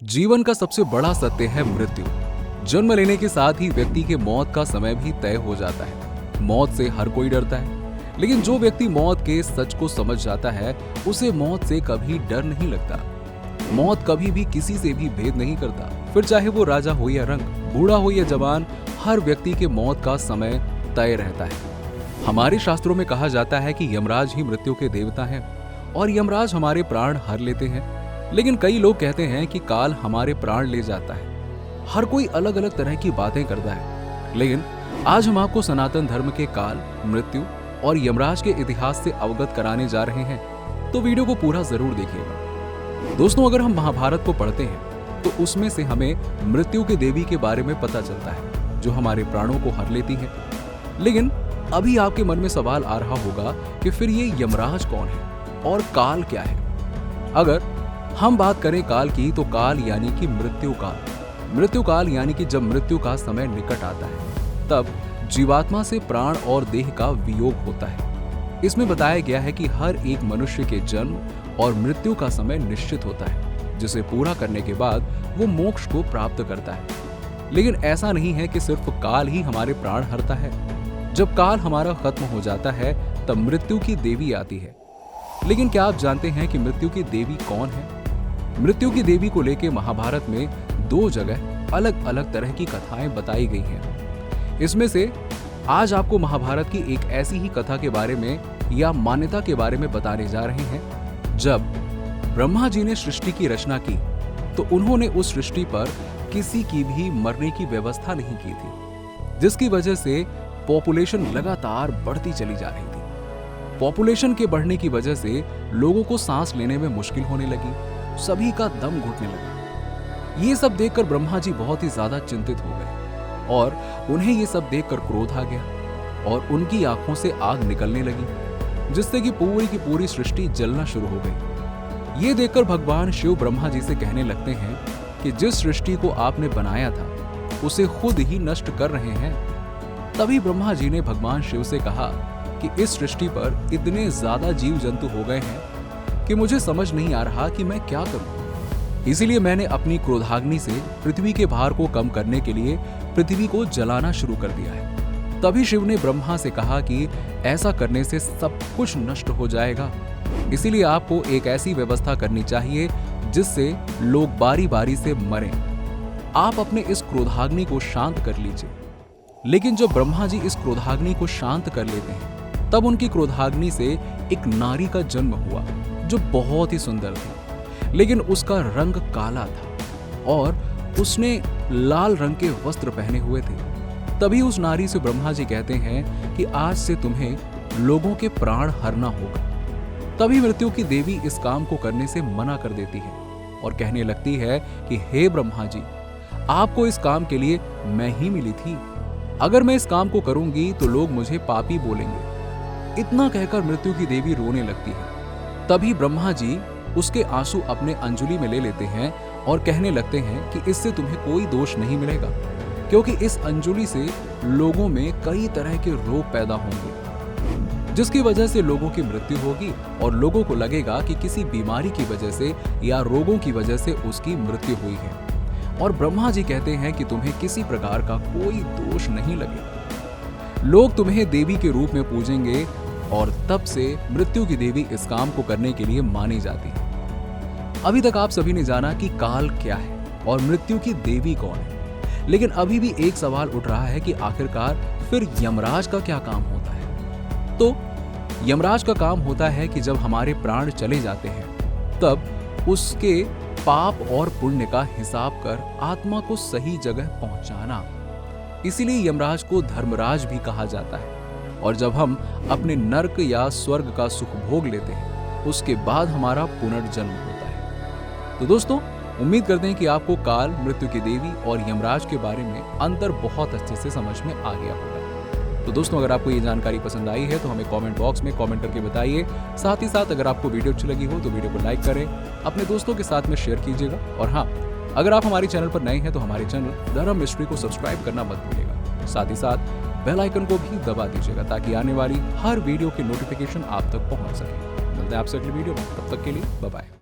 जीवन का सबसे बड़ा सत्य है मृत्यु। जन्म लेने के साथ ही व्यक्ति के मौत का समय भी तय हो जाता है। मौत से हर कोई डरता है, लेकिन जो व्यक्ति मौत के सच को समझ जाता है उसे मौत से कभी डर नहीं लगता। मौत कभी भी किसी से भी भेद नहीं करता, फिर चाहे वो राजा हो या रंक, बूढ़ा हो या जवान, हर व्यक्ति के मौत का समय तय रहता है। हमारे शास्त्रों में कहा जाता है कि यमराज ही मृत्यु के देवता हैं और यमराज हमारे प्राण हर लेते हैं। लेकिन कई लोग कहते हैं कि काल हमारे प्राण ले जाता है। हर कोई अलग अलग तरह की बातें करता है, लेकिन आज हम आपको सनातन धर्म के काल, मृत्यु और यमराज के इतिहास से अवगत कराने जा रहे हैं, तो वीडियो को पूरा जरूर देखिएगा। दोस्तों, अगर हम महाभारत को पढ़ते हैं तो उसमें से हमें मृत्यु के देवी के बारे में पता चलता है, जो हमारे प्राणों को हर लेती है। लेकिन अभी आपके मन में सवाल आ रहा होगा कि फिर ये यमराज कौन है और काल क्या है। अगर हम बात करें काल की, तो काल यानी कि मृत्यु काल। मृत्यु काल यानी कि जब मृत्यु का समय निकट आता है, तब जीवात्मा से प्राण और देह का वियोग होता है। इसमें बताया गया है कि हर एक मनुष्य के जन्म और मृत्यु का समय निश्चित होता है, जिसे पूरा करने के बाद वो मोक्ष को प्राप्त करता है। लेकिन ऐसा नहीं है कि सिर्फ काल ही हमारे प्राण हरता है। जब काल हमारा खत्म हो जाता है, तब मृत्यु की देवी आती है। लेकिन क्या आप जानते हैं कि मृत्यु की देवी कौन है? मृत्यु की देवी को लेकर महाभारत में 2 जगह अलग अलग तरह की कथाएं बताई गई हैं। इसमें से आज आपको महाभारत की एक ऐसी ही कथा के बारे में या मान्यता के बारे में बताने जा रहे हैं। जब ब्रह्मा जी ने सृष्टि की रचना की, तो उन्होंने उस सृष्टि पर किसी की भी मरने की व्यवस्था नहीं की थी, जिसकी वजह से पॉपुलेशन लगातार बढ़ती चली जा रही थी। पॉपुलेशन के बढ़ने की वजह से लोगों को सांस लेने में मुश्किल होने लगी, सभी का दम घुटने लगा। ये सब देखकर ब्रह्मा जी बहुत ही ज्यादा चिंतित हो गए और उन्हें ये सब देखकर क्रोध आ गया और उनकी आंखों से आग निकलने लगी, जिससे कि पूरी सृष्टि जलना शुरू हो गई। ये देखकर भगवान शिव ब्रह्मा जी से कहने लगते हैं कि जिस सृष्टि को आपने बनाया था, उसे खुद ही नष्ट कर रहे हैं। तभी ब्रह्मा जी ने भगवान शिव से कहा कि इस सृष्टि पर इतने ज्यादा जीव जंतु हो गए हैं कि मुझे समझ नहीं आ रहा कि मैं क्या करूं। इसीलिए मैंने अपनी क्रोधाग्नि से पृथ्वी के भार को कम करने के लिए पृथ्वी को जलाना शुरू कर दिया है। तभी शिव ने ब्रह्मा से कहा कि ऐसा करने से सब कुछ नष्ट हो जाएगा, इसीलिए आपको एक ऐसी व्यवस्था करनी चाहिए जिससे लोग बारी बारी से मरें। आप अपने इस क्रोधाग्नि को शांत कर लीजिए। लेकिन जब ब्रह्मा जी इस क्रोधाग्नि को शांत कर लेते हैं, तब उनकी क्रोधाग्नि से एक नारी का जन्म हुआ, जो बहुत ही सुंदर थी, लेकिन उसका रंग काला था और उसने लाल रंग के वस्त्र पहने हुए थे। तभी उस नारी से ब्रह्मा जी कहते हैं कि आज से तुम्हें लोगों के प्राण हरना होगा। तभी मृत्यु की देवी इस काम को करने से मना कर देती है और कहने लगती है कि हे ब्रह्मा जी, आपको इस काम के लिए मैं ही मिली थी। अगर मैं इस काम को करूंगी तो लोग मुझे पापी बोलेंगे। इतना कहकर मृत्यु की देवी रोने लगती है। तभी ब्रह्मा जी उसके आंसू अपने अंजुली में ले लेते हैं और कहने लगते हैं कि इससे तुम्हें कोई दोष नहीं मिलेगा, क्योंकि इस अंजुली से लोगों में कई तरह के रोग पैदा होंगे, जिसकी वजह से लोगों की मृत्यु होगी और लोगों को लगेगा कि किसी बीमारी की वजह से या रोगों की वजह से उसकी मृत्यु हुई है। और ब्रह्मा जी कहते हैं कि तुम्हें किसी प्रकार का कोई दोष नहीं लगेगा। लोग तुम्हें देवी के रूप में पूजेंगे और तब से मृत्यु की देवी इस काम को करने के लिए मानी जाती है। अभी तक आप सभी ने जाना कि काल क्या है और मृत्यु की देवी कौन है, लेकिन अभी भी एक सवाल उठ रहा है कि आखिरकार फिर यमराज का क्या काम होता है। तो यमराज का काम होता है कि जब हमारे प्राण चले जाते हैं, तब उसके पाप और पुण्य का हिसाब कर आत्मा को सही जगह पहुंचाना। इसीलिए यमराज को धर्मराज भी कहा जाता है। और जब हम अपने नर्क या स्वर्ग का सुख भोग लेते हैं, उसके बाद हमारा पुनर्जन्म होता है। तो दोस्तों, उम्मीद करते हैं कि आपको काल, मृत्यु की देवी और यमराज के बारे में अंतर बहुत अच्छे से समझ में आ गया होगा। तो दोस्तों, अगर आपको ये जानकारी पसंद आई है तो हमें कमेंट बॉक्स में कमेंट करके बताइए। साथ ही साथ अगर आपको वीडियो अच्छी लगी हो तो वीडियो को लाइक करें, अपने दोस्तों के साथ में शेयर कीजिएगा। और हाँ, अगर आप हमारे चैनल पर नए हैं तो हमारे चैनल धर्म मिस्ट्री को सब्सक्राइब करना मत भूलिएगा। साथ ही साथ बेल आइकन को भी दबा दीजिएगा, ताकि आने वाली हर वीडियो की नोटिफिकेशन आप तक पहुंच सके। मिलते हैं आपसे अगली वीडियो में, तब तक के लिए बाय बाय।